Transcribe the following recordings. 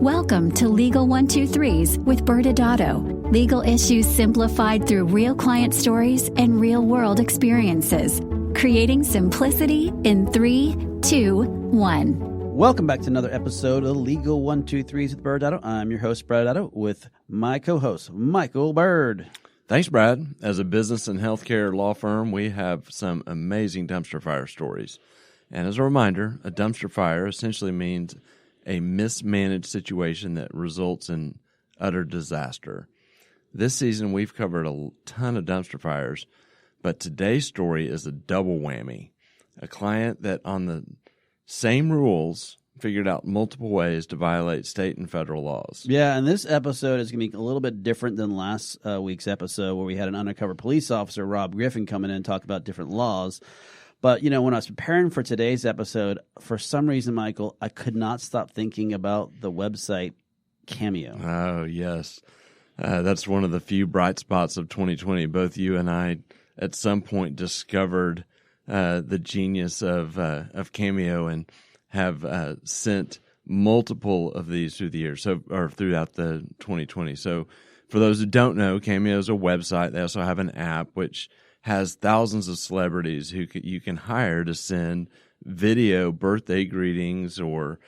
Welcome to Legal 123s with ByrdAdatto. Legal issues simplified through real client stories and real-world experiences. Creating simplicity in 3, 2, 1. Welcome back to another episode of Legal 123s with ByrdAdatto. I'm your host, ByrdAdatto, with my co-host, Michael Byrd. Thanks, Brad. As a business and healthcare law firm, we have some amazing dumpster fire stories. And as a reminder, a dumpster fire essentially means a mismanaged situation that results in utter disaster. This season, we've covered a ton of dumpster fires, but today's story is a double whammy. A client that on the same rules figured out multiple ways to violate state and federal laws. Yeah, and this episode is going to be a little bit different than last week's episode where we had an undercover police officer, Rob Griffin, come in and talk about different laws. But, you know, when I was preparing for today's episode, for some reason, Michael, I could not stop thinking about the website Cameo. Oh, yes. That's one of the few bright spots of 2020. Both you and I at some point discovered the genius of Cameo and have sent multiple of these through the years, or throughout the 2020. So for those who don't know, Cameo is a website. They also have an app which has thousands of celebrities who you can hire to send video birthday greetings or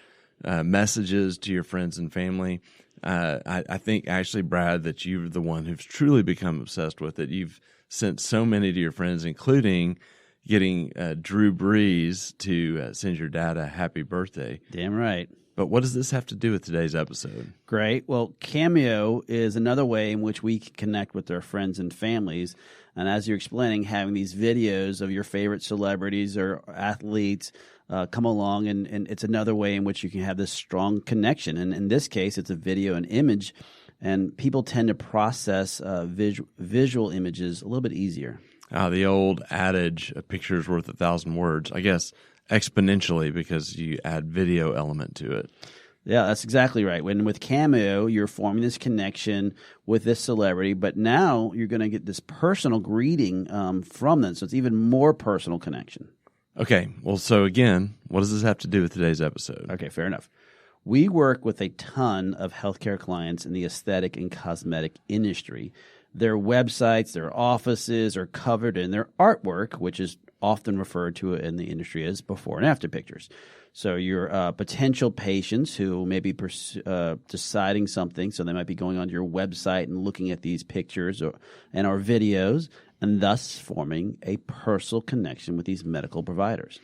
messages to your friends and family. I think actually, Brad, that you're the one who's truly become obsessed with it. You've sent so many to your friends, including getting Drew Brees to send your dad a happy birthday. Damn right. But what does this have to do with today's episode? Great. Well, Cameo is another way in which we can connect with our friends and families. And as you're explaining, having these videos of your favorite celebrities or athletes come along, and it's another way in which you can have this strong connection. And in this case, it's a video and image, and people tend to process visual images a little bit easier. The old adage, a picture's worth 1,000 words, I guess exponentially because you add video element to it. Yeah, that's exactly right. When with Cameo, you're forming this connection with this celebrity, but now you're going to get this personal greeting from them, so it's even more personal connection. Okay, well, so again, what does this have to do with today's episode? Okay, fair enough. We work with a ton of healthcare clients in the aesthetic and cosmetic industry. Their websites, their offices are covered in their artwork, which is often referred to in the industry as before and after pictures. So your potential patients who may be deciding something, so they might be going onto your website and looking at these pictures and our videos, and thus forming a personal connection with these medical providers.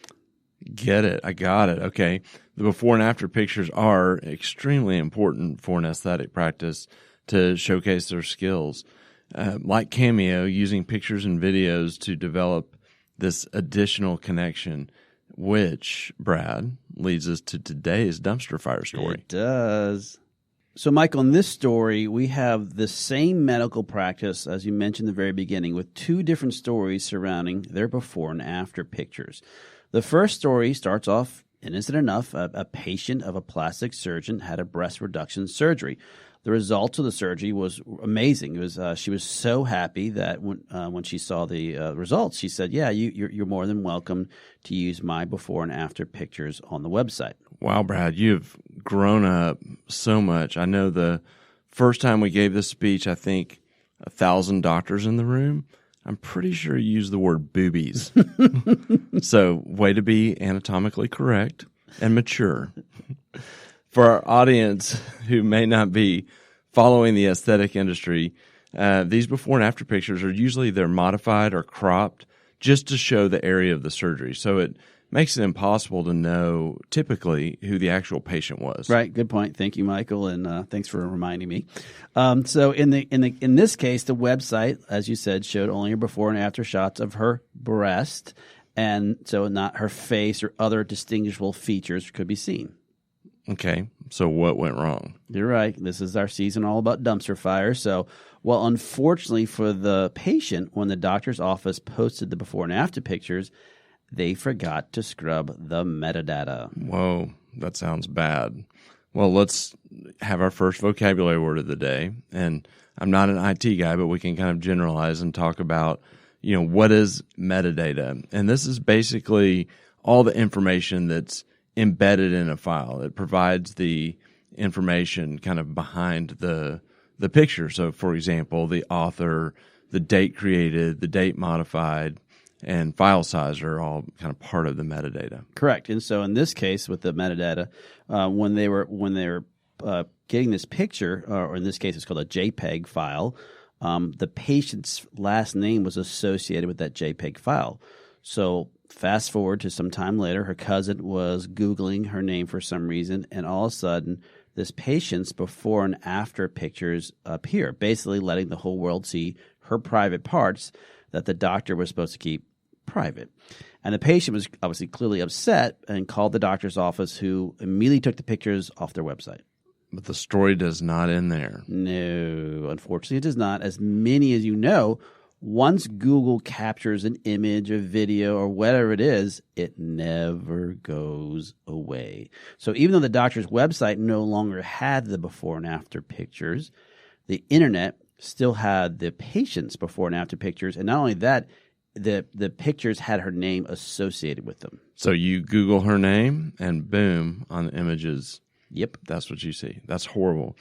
Get it. I got it. Okay. The before and after pictures are extremely important for an aesthetic practice to showcase their skills. Like Cameo, using pictures and videos to develop this additional connection, which, Brad, leads us to today's dumpster fire story. It does. So, Michael, in this story, we have the same medical practice, as you mentioned in the very beginning, with two different stories surrounding their before and after pictures. The first story starts off, innocent enough, a patient of a plastic surgeon had a breast reduction surgery. The results of the surgery was amazing. It was she was so happy that when she saw the results, she said, "Yeah, you're more than welcome to use my before and after pictures on the website." Wow, Brad, you've grown up so much. I know the first time we gave this speech, I think 1,000 doctors in the room. I'm pretty sure you used the word boobies. So, way to be anatomically correct and mature. For our audience who may not be following the aesthetic industry, these before and after pictures are usually they're modified or cropped just to show the area of the surgery. So it makes it impossible to know typically who the actual patient was. Right. Good point. Thank you, Michael, and thanks for reminding me. So in this case, the website, as you said, showed only her before and after shots of her breast, and so not her face or other distinguishable features could be seen. Okay, so what went wrong? You're right. This is our season all about dumpster fires. So, well, unfortunately for the patient, when the doctor's office posted the before and after pictures, they forgot to scrub the metadata. Whoa, that sounds bad. Well, let's have our first vocabulary word of the day. And I'm not an IT guy, but we can kind of generalize and talk about, what is metadata? And this is basically all the information that's embedded in a file. It provides the information kind of behind the picture. So, for example, the author, the date created, the date modified, and file size are all kind of part of the metadata. Correct. And so in this case, with the metadata, when they were getting this picture, or in this case, it's called a JPEG file, the patient's last name was associated with that JPEG file. So fast forward to some time later, her cousin was Googling her name for some reason, and all of a sudden, this patient's before and after pictures appear, basically letting the whole world see her private parts that the doctor was supposed to keep private. And the patient was obviously clearly upset and called the doctor's office, who immediately took the pictures off their website. But the story does not end there. No, unfortunately it does not. As many as you know, once Google captures an image, a video, or whatever it is, it never goes away. So even though the doctor's website no longer had the before and after pictures, the internet still had the patient's before and after pictures. And not only that, the pictures had her name associated with them. So you Google her name, and boom, on the images, Yep. that's what you see. That's horrible.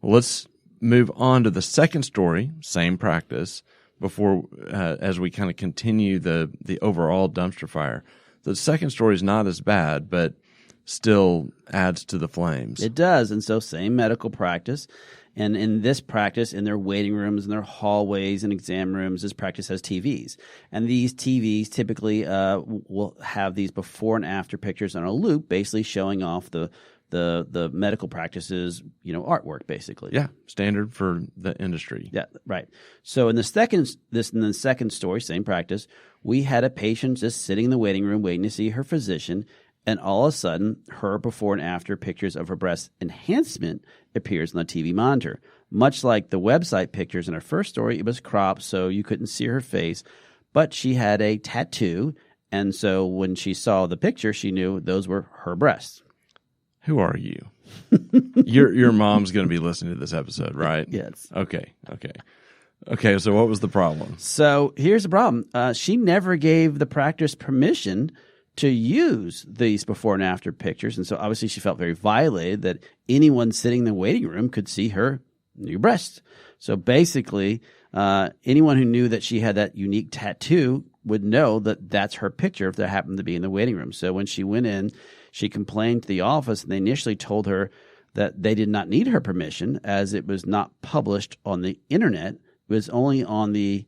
Well, let's move on to the second story, same practice, before as we kind of continue the overall dumpster fire. The second story is not as bad, but still adds to the flames. It does. And so same medical practice. And in this practice, in their waiting rooms, in their hallways and exam rooms, this practice has TVs. And these TVs typically will have these before and after pictures on a loop, basically showing off the medical practice's, artwork, basically. Yeah, standard for the industry. Yeah, right. So in the second story, same practice, we had a patient just sitting in the waiting room waiting to see her physician, and all of a sudden, her before and after pictures of her breast enhancement appears on the TV monitor. Much like the website pictures in her first story, it was cropped so you couldn't see her face, but she had a tattoo, and so when she saw the picture, she knew those were her breasts. Who are you? Your mom's going to be listening to this episode, right? Yes. Okay, so what was the problem? So here's the problem. She never gave the practice permission to use these before and after pictures. And so obviously she felt very violated that anyone sitting in the waiting room could see her new breast. So basically, anyone who knew that she had that unique tattoo would know that that's her picture if they happened to be in the waiting room. So when she went in, she complained to the office, and they initially told her that they did not need her permission as it was not published on the internet. It was only on the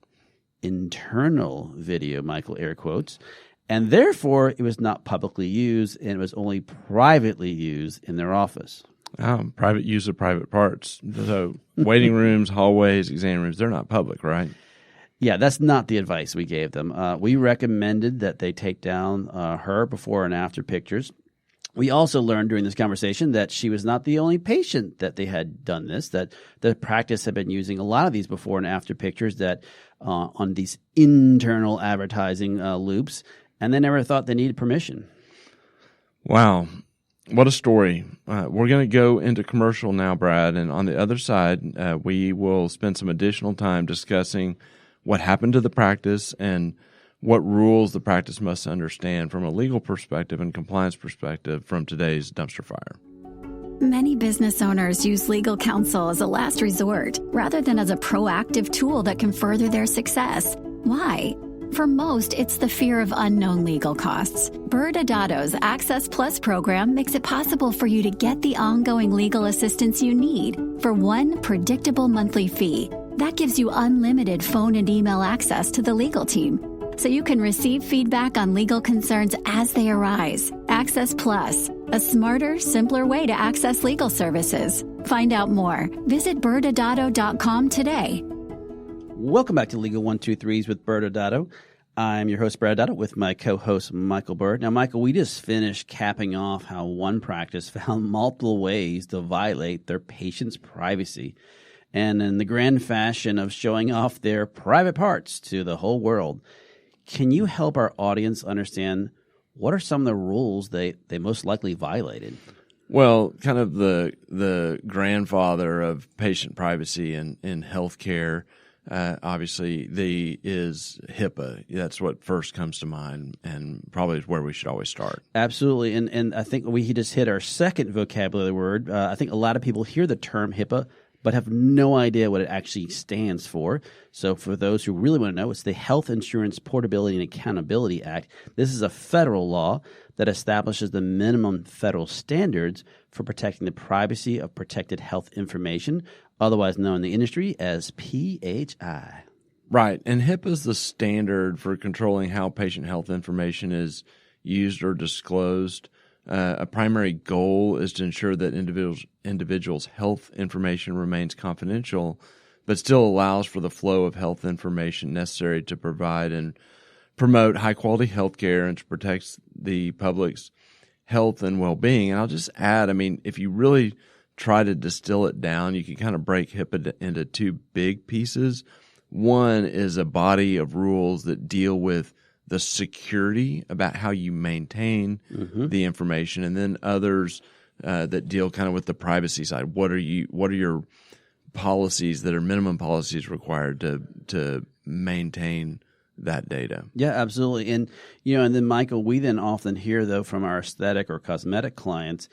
internal video, Michael, air quotes, and therefore it was not publicly used, and it was only privately used in their office. Private use of private parts. So waiting rooms, hallways, exam rooms, they're not public, right? Yeah, that's not the advice we gave them. We recommended that they take down her before and after pictures. We also learned during this conversation that she was not the only patient that they had done this, that the practice had been using a lot of these before and after pictures that on these internal advertising loops, and they never thought they needed permission. Wow. What a story. We're going to go into commercial now, Brad, and on the other side, we will spend some additional time discussing what happened to the practice and what rules the practice must understand from a legal perspective and compliance perspective from today's dumpster fire. Many business owners use legal counsel as a last resort rather than as a proactive tool that can further their success. Why? For most, it's the fear of unknown legal costs. ByrdAdatto's Access Plus program makes it possible for you to get the ongoing legal assistance you need for one predictable monthly fee. That gives you unlimited phone and email access to the legal team, so you can receive feedback on legal concerns as they arise. Access Plus, a smarter, simpler way to access legal services. Find out more. Visit ByrdAdatto.com today. Welcome back to Legal 123s with ByrdAdatto. I'm your host, ByrdAdatto, with my co-host, Michael Byrd. Now, Michael, we just finished capping off how one practice found multiple ways to violate their patient's privacy, and in the grand fashion of showing off their private parts to the whole world. Can you help our audience understand what are some of the rules they most likely violated? Well, kind of the grandfather of patient privacy in healthcare obviously is HIPAA. That's what first comes to mind, and probably is where we should always start. Absolutely, and I think he just hit our second vocabulary word. I think a lot of people hear the term HIPAA but have no idea what it actually stands for. So for those who really want to know, it's the Health Insurance Portability and Accountability Act. This is a federal law that establishes the minimum federal standards for protecting the privacy of protected health information, otherwise known in the industry as PHI. Right, and HIPAA is the standard for controlling how patient health information is used or disclosed. A primary goal is to ensure that individuals' health information remains confidential, but still allows for the flow of health information necessary to provide and promote high-quality health care and to protect the public's health and well-being. And I'll just add, if you really try to distill it down, you can kind of break HIPAA into two big pieces. One is a body of rules that deal with the security about how you maintain the information, and then others that deal kind of with the privacy side. What are your policies that are minimum policies required to maintain that data? Yeah, absolutely. And and then Michael, we then often hear though from our aesthetic or cosmetic clients,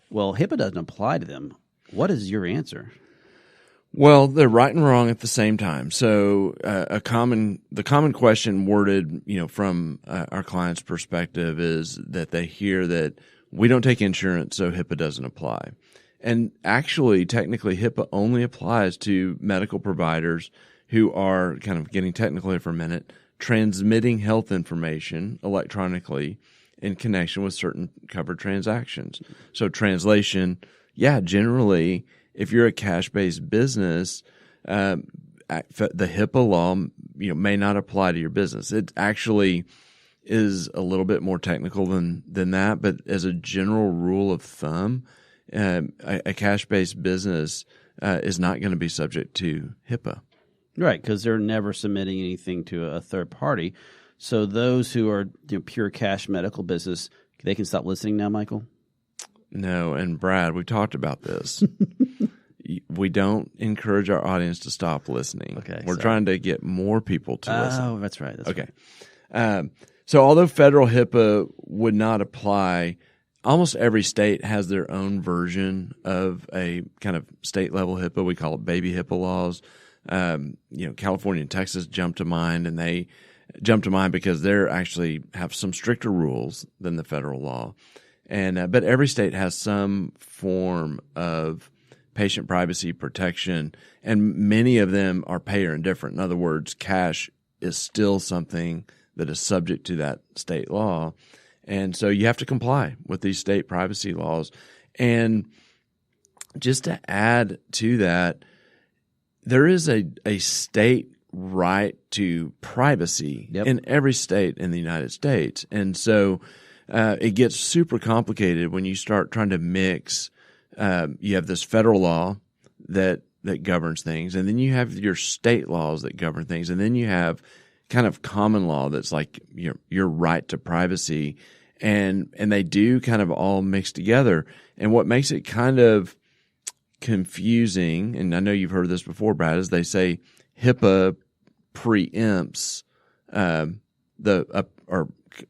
well, HIPAA doesn't apply to them. What is your answer? Well, they're right and wrong at the same time. So the common question worded, from our client's perspective is that they hear that we don't take insurance, so HIPAA doesn't apply. And actually, technically, HIPAA only applies to medical providers who are, kind of getting technical here for a minute, transmitting health information electronically in connection with certain covered transactions. So translation, generally, if you're a cash-based business, the HIPAA law, may not apply to your business. It actually is a little bit more technical than that, but as a general rule of thumb, a cash-based business is not going to be subject to HIPAA. Right, because they're never submitting anything to a third party. So those who are pure cash medical business, they can stop listening now, Michael? No, and Brad, we talked about this. We don't encourage our audience to stop listening. Okay, we're trying to get more people to listen. Oh, that's right. Okay. Right. So although federal HIPAA would not apply, almost every state has their own version of a kind of state-level HIPAA. We call it baby HIPAA laws. California and Texas jump to mind, and they jump to mind because they actually have some stricter rules than the federal law. And but every state has some form of patient privacy protection, and many of them are payer indifferent. In other words, cash is still something that is subject to that state law. And so you have to comply with these state privacy laws. And just to add to that, there is a state right to privacy in every state in the United States. And so it gets super complicated when you start trying to mix. You have this federal law that governs things, and then you have your state laws that govern things, and then you have kind of common law that's like your right to privacy, and they do kind of all mix together. And what makes it kind of confusing, and I know you've heard this before, Brad, is they say HIPAA preempts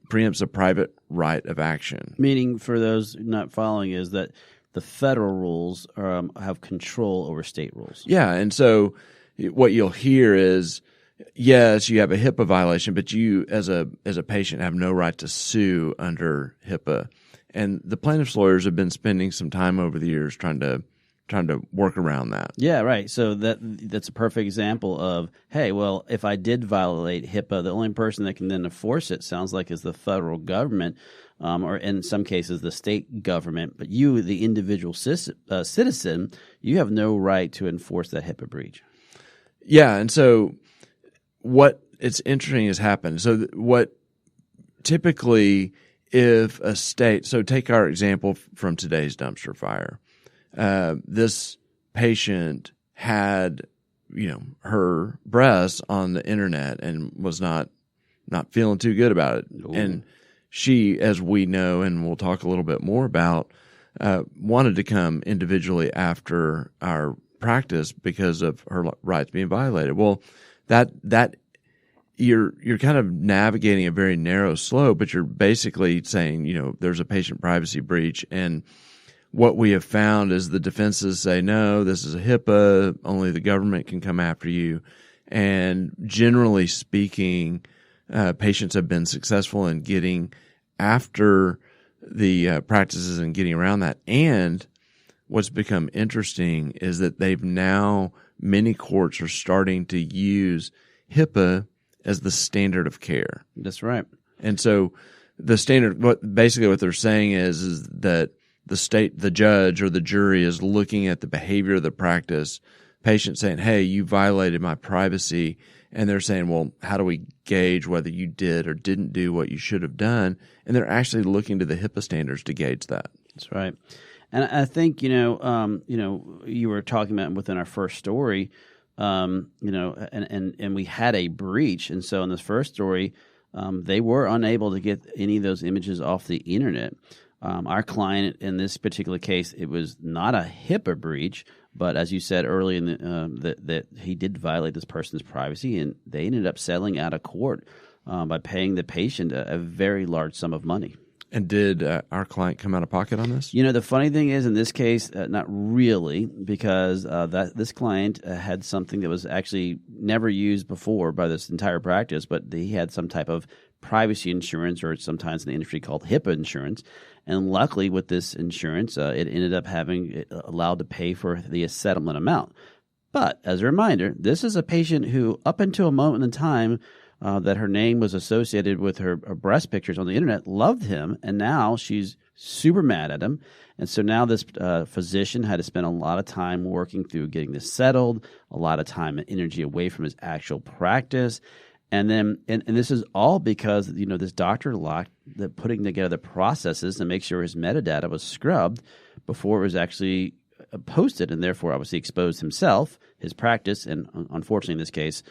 preempts a private right of action. Meaning, for those not following, is that the federal rules have control over state rules. Yeah, and so what you'll hear is, yes, you have a HIPAA violation, but you, as a patient, have no right to sue under HIPAA. And the plaintiff's lawyers have been spending some time over the years trying to work around that. Yeah, right. So that's a perfect example of, hey, well, if I did violate HIPAA, the only person that can then enforce it sounds like is the federal government, or in some cases the state government. But you, the individual citizen, you have no right to enforce that HIPAA breach. Yeah, and so what it's interesting has happened. So what typically, if a state, so take our example from today's dumpster fire. This patient had, her breasts on the internet and was not feeling too good about it. Ooh. And she, as we know, and we'll talk a little bit more about, wanted to come individually after our practice because of her rights being violated. Well, that you're kind of navigating a very narrow slope, but you're basically saying, there's a patient privacy breach. And what we have found is the defenses say, no, this is a HIPAA, only the government can come after you. And generally speaking, patients have been successful in getting after the practices and getting around that. And what's become interesting is that many courts are starting to use HIPAA as the standard of care. That's right. And so the standard, what they're saying is that the judge or the jury is looking at the behavior of the practice, patient saying, hey, you violated my privacy. And they're saying, well, how do we gauge whether you did or didn't do what you should have done? And they're actually looking to the HIPAA standards to gauge that. That's right. And I think, you were talking about within our first story, and we had a breach. And so in this first story, they were unable to get any of those images off the internet. Our client in this particular case, it was not a HIPAA breach, but as you said early in that he did violate this person's privacy, and they ended up settling out of court by paying the patient a very large sum of money. And did our client come out of pocket on this? The funny thing is, in this case, not really, because this client had something that was actually never used before by this entire practice, but he had some type of privacy insurance, or sometimes in the industry called HIPAA insurance. And luckily, with this insurance, it ended up having it allowed to pay for the settlement amount. But as a reminder, this is a patient who, up until a moment in time, that her name was associated with her breast pictures on the internet, loved him, and now she's super mad at him. And so now this physician had to spend a lot of time working through getting this settled, a lot of time and energy away from his actual practice. And then, and this is all because, this doctor locked putting together the processes to make sure his metadata was scrubbed before it was actually posted, and therefore obviously exposed himself, his practice, and unfortunately in this case,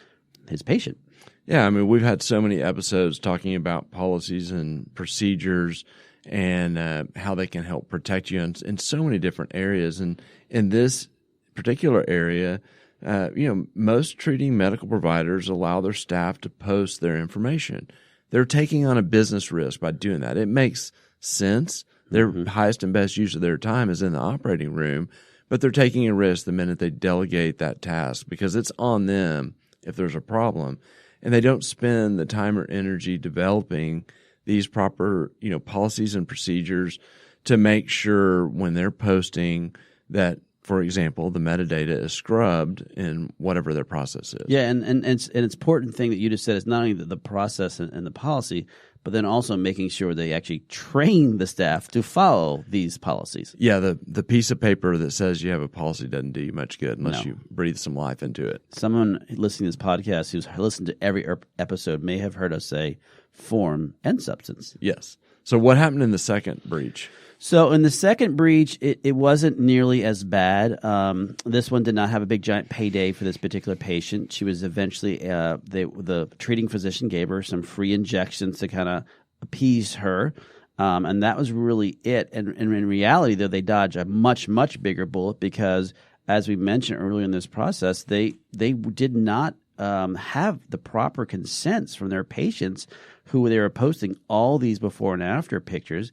his patient. Yeah, I mean, we've had so many episodes talking about policies and procedures and how they can help protect you in so many different areas. And in this particular area, most treating medical providers allow their staff to post their information. They're taking on a business risk by doing that. It makes sense. Their highest and best use of their time is in the operating room, but they're taking a risk the minute they delegate that task because it's on them if there's a problem. And they don't spend the time or energy developing these proper, policies and procedures to make sure when they're posting that, for example, the metadata is scrubbed in whatever their process is. Yeah, and it's an important thing that you just said is not only the process and the policy, but then also making sure they actually train the staff to follow these policies. Yeah, the piece of paper that says you have a policy doesn't do you much good unless you breathe some life into it. Someone listening to this podcast who's listened to every episode may have heard us say form and substance. Yes. So what happened in the second breach? So in the second breach, it wasn't nearly as bad. This one did not have a big giant payday for this particular patient. She was eventually the treating physician gave her some free injections to kind of appease her, and that was really it. And in reality, though, they dodged a much, much bigger bullet because, as we mentioned earlier in this process, they did not have the proper consents from their patients who they were posting all these before and after pictures.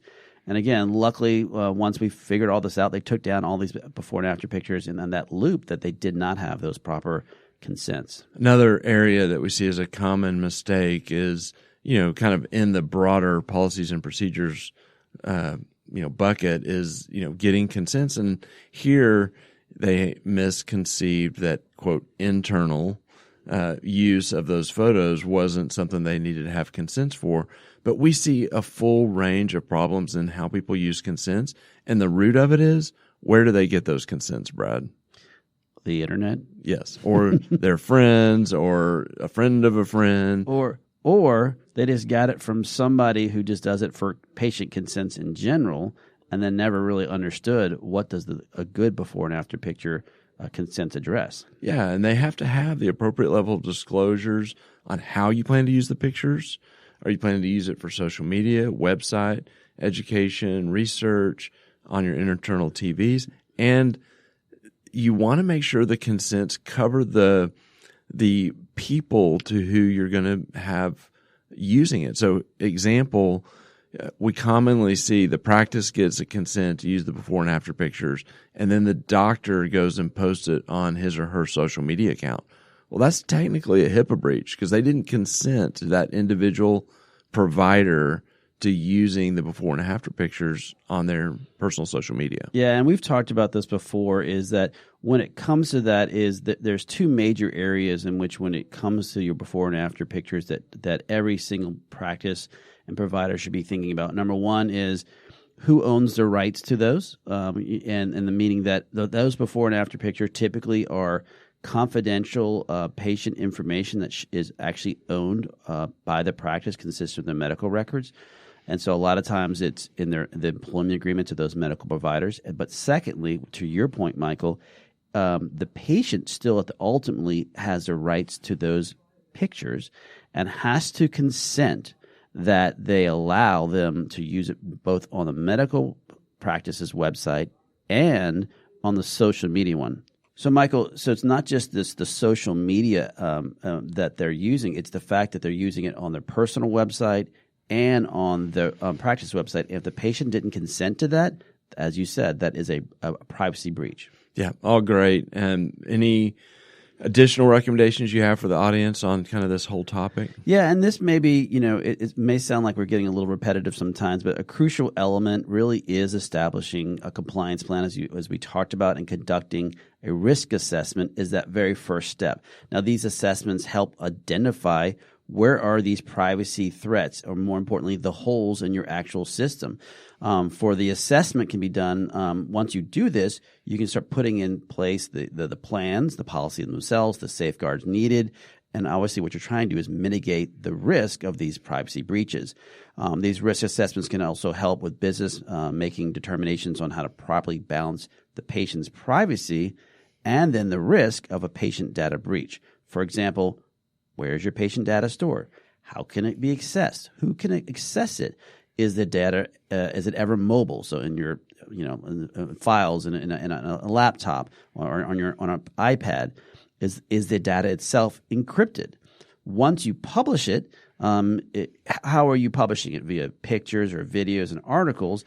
And again, luckily, once we figured all this out, they took down all these before and after pictures and then that loop that they did not have those proper consents. Another area that we see as a common mistake is, kind of in the broader policies and procedures, bucket is, getting consents. And here they misconceived that, quote, internal use of those photos wasn't something they needed to have consents for. But we see a full range of problems in how people use consents. And the root of it is, where do they get those consents, Brad? The internet? Yes. Or their friends or a friend of a friend. Or they just got it from somebody who just does it for patient consents in general and then never really understood what does a good before and after picture consent address. Yeah, and they have to have the appropriate level of disclosures on how you plan to use the pictures. Are you planning to use it for social media, website, education, research, on your internal TVs? And you want to make sure the consents cover the the people to who you're going to have using it. So, example, we commonly see the practice gets a consent to use the before and after pictures, and then the doctor goes and posts it on his or her social media account. Well, that's technically a HIPAA breach because they didn't consent to that individual provider to using the before and after pictures on their personal social media. Yeah, and we've talked about this before, is that when it comes to that, is that there's two major areas in which when it comes to your before and after pictures that every single practice and provider should be thinking about. Number one is who owns the rights to those, and the meaning that those before and after pictures typically are confidential patient information that is actually owned by the practice, consistent with their medical records. And so a lot of times it's in the employment agreement to those medical providers. But secondly, to your point, Michael, the patient still ultimately has the rights to those pictures and has to consent that they allow them to use it both on the medical practice's website and on the social media one. So, Michael, so it's not just the social media that they're using. It's the fact that they're using it on their personal website and on the practice website. If the patient didn't consent to that, as you said, that is a privacy breach. Yeah, all great. And any additional recommendations you have for the audience on kind of this whole topic? Yeah, and this may be, it may sound like we're getting a little repetitive sometimes, but a crucial element really is establishing a compliance plan, as we talked about, and conducting a risk assessment is that very first step. Now, these assessments help identify where are these privacy threats, or more importantly, the holes in your actual system. For the assessment can be done, once you do this, you can start putting in place the plans, the policy themselves, the safeguards needed, and obviously what you're trying to do is mitigate the risk of these privacy breaches. These risk assessments can also help with business making determinations on how to properly balance the patient's privacy and then the risk of a patient data breach. For example, where is your patient data stored? How can it be accessed? Who can access it? Is the data is it ever mobile? So in your files in a laptop or on an iPad, is the data itself encrypted? Once you publish it, how are you publishing it? Via pictures or videos and articles?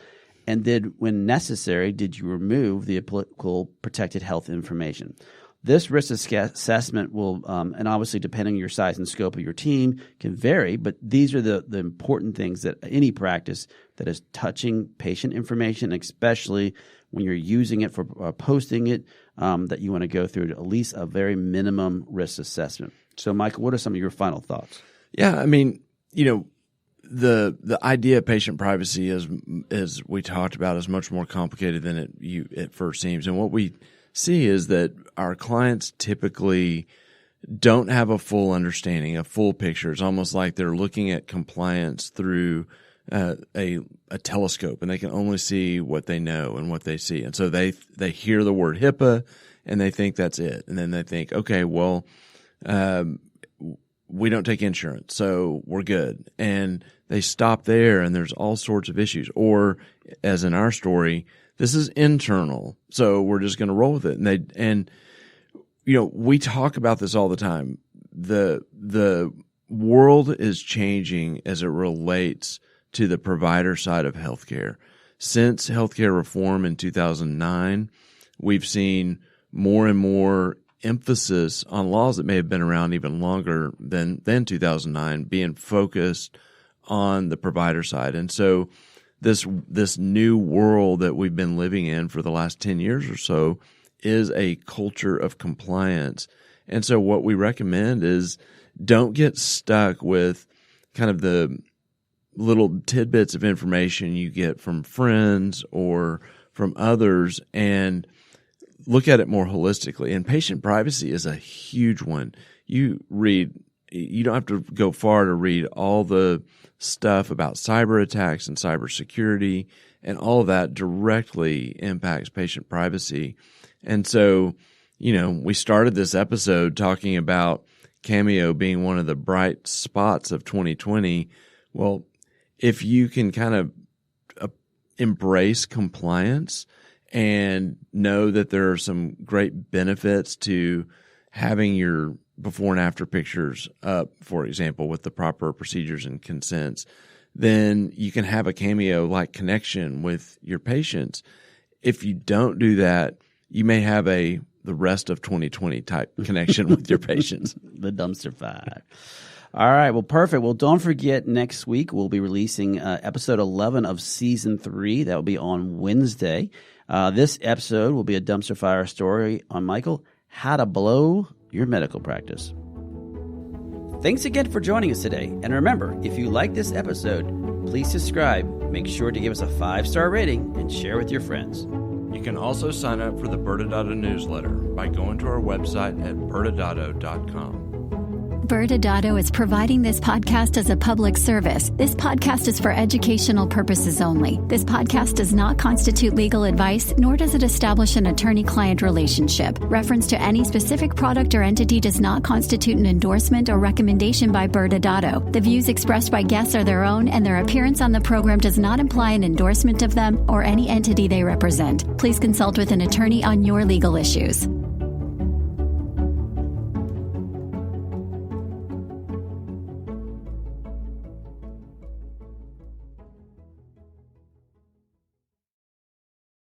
And when necessary, did you remove the applicable protected health information? This risk assessment will, and obviously depending on your size and scope of your team, can vary, but these are the important things that any practice that is touching patient information, especially when you're using it for posting it, that you want to go through at least a very minimum risk assessment. So, Michael, what are some of your final thoughts? Yeah, I mean, the idea of patient privacy, as we talked about, is much more complicated than it first seems. And what we see is that our clients typically don't have a full understanding, a full picture. It's almost like they're looking at compliance through a telescope, and they can only see what they know and what they see. And so they hear the word HIPAA, and they think that's it. And then they think, okay, well, we don't take insurance, so we're good. And they stop there, and there's all sorts of issues. Or, as in our story, this is internal, so we're just going to roll with it. And we talk about this all the time. The world is changing as it relates to the provider side of healthcare. Since healthcare reform in 2009, we've seen more and more emphasis on laws that may have been around even longer than 2009 being focused on the provider side. And so this new world that we've been living in for the last 10 years or so is a culture of compliance. And so what we recommend is don't get stuck with kind of the little tidbits of information you get from friends or from others, and look at it more holistically. And patient privacy is a huge one. You don't have to go far to read all the stuff about cyber attacks and cybersecurity, and all of that directly impacts patient privacy. And so, we started this episode talking about Cameo being one of the bright spots of 2020. Well, if you can kind of embrace compliance and know that there are some great benefits to having your before and after pictures up, for example, with the proper procedures and consents, then you can have a Cameo-like connection with your patients. If you don't do that, you may have the rest of 2020 type connection with your patients. The dumpster fire. All right. Well, perfect. Well, don't forget, next week we'll be releasing episode 11 of season 3. That will be on Wednesday. This episode will be a dumpster fire story on, Michael, how to blow your medical practice. Thanks again for joining us today. And remember, if you like this episode, please subscribe, make sure to give us a 5-star rating, and share with your friends. You can also sign up for the ByrdAdatto newsletter by going to our website at ByrdAdatto.com. ByrdAdatto is providing this podcast as a public service. This podcast is for educational purposes only. This podcast does not constitute legal advice, nor does it establish an attorney-client relationship. Reference to any specific product or entity does not constitute an endorsement or recommendation by ByrdAdatto. The views expressed by guests are their own, and their appearance on the program does not imply an endorsement of them or any entity they represent. Please consult with an attorney on your legal issues.